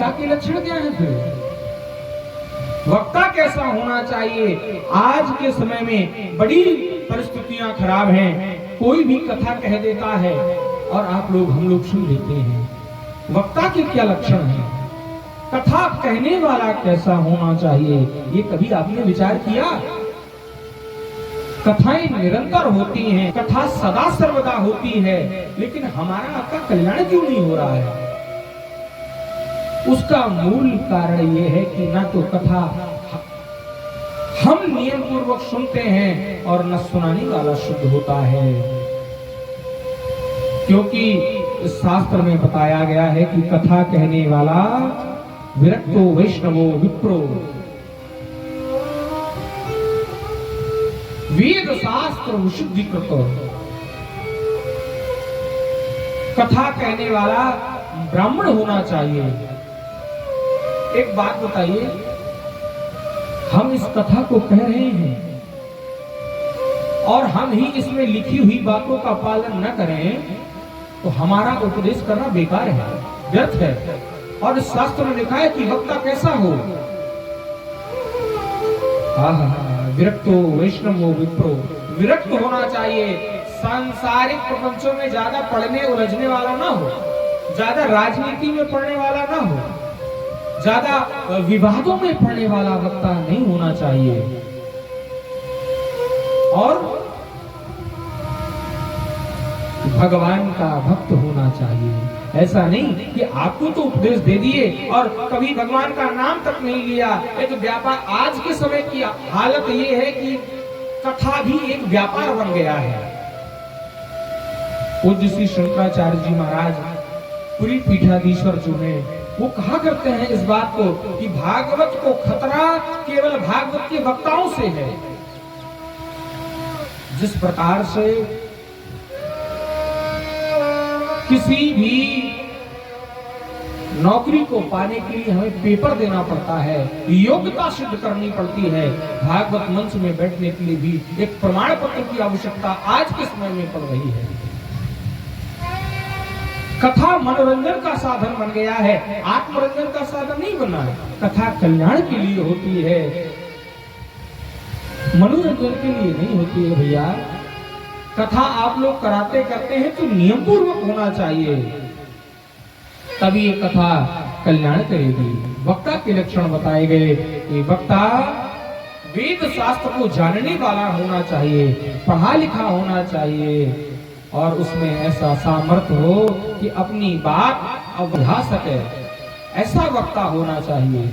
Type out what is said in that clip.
वक्ता के लक्षण क्या है फिर? वक्ता कैसा होना चाहिए? आज के समय में बड़ी परिस्थितियां खराब हैं, कोई भी कथा कह देता है और हम लोग सुन लेते हैं। वक्ता के क्या लक्षण हैं? कथा कहने वाला कैसा होना चाहिए? ये कभी आपने विचार किया? कथाएं निरंतर होती हैं, कथा सदा सर्वदा होती है, लेकिन हमारा आपका कल्याण क्यों नहीं हो रहा है? उसका मूल कारण यह है कि ना तो कथा हम नियम पूर्वक सुनते हैं और न सुनाने वाला शुद्ध होता है। क्योंकि शास्त्र में बताया गया है कि कथा कहने वाला विरक्तो वैष्णवो विप्रो, वेद शास्त्र विशुद्धि कृतो। कथा कहने वाला ब्राह्मण होना चाहिए। एक बात बताइए, हम इस कथा को कह रहे हैं और हम ही इसमें लिखी हुई बातों का पालन न करें तो हमारा उपदेश करना बेकार है, व्यर्थ है। और इस शास्त्र में लिखा है कि वक्ता कैसा हो? विरक्तो वैष्णवो विप्रो, विरक्त होना चाहिए। सांसारिक प्रपंचों में ज्यादा पढ़ने उलझने वाला ना हो, ज्यादा राजनीति में पढ़ने वाला ना हो, ज्यादा विवादों में पढ़ने वाला वक्ता नहीं होना चाहिए। और भगवान का भक्त होना चाहिए। ऐसा नहीं कि आपको तो उपदेश दे दिए और कभी भगवान का नाम तक नहीं लिया। एक व्यापार, आज के समय की हालत ये है कि कथा भी एक व्यापार बन गया है। पूज्य श्री शंकराचार्य जी महाराज पूरी पीठाधीश्वर जो है वो कहा करते हैं इस बात को कि भागवत को खतरा केवल भागवत के वक्ताओं से है। जिस प्रकार से किसी भी नौकरी को पाने के लिए हमें पेपर देना पड़ता है, योग्यता सिद्ध करनी पड़ती है, भागवत मंच में बैठने के लिए भी एक प्रमाण पत्र की आवश्यकता आज के समय में पड़ रही है। कथा मनोरंजन का साधन बन गया है, आत्मरंजन का साधन नहीं बना है। कथा कल्याण के लिए होती है, मनोरंजन के लिए नहीं होती है भैया। कथा आप लोग कराते करते हैं तो नियम पूर्वक होना चाहिए, तभी ये कथा कल्याण करेगी। वक्ता के लक्षण बताए गए कि वक्ता वेद शास्त्र को जानने वाला होना चाहिए, पढ़ा लिखा होना चाहिए और उसमें ऐसा सामर्थ्य हो कि अपनी बात अब बढ़ा सके, ऐसा वक्ता होना चाहिए।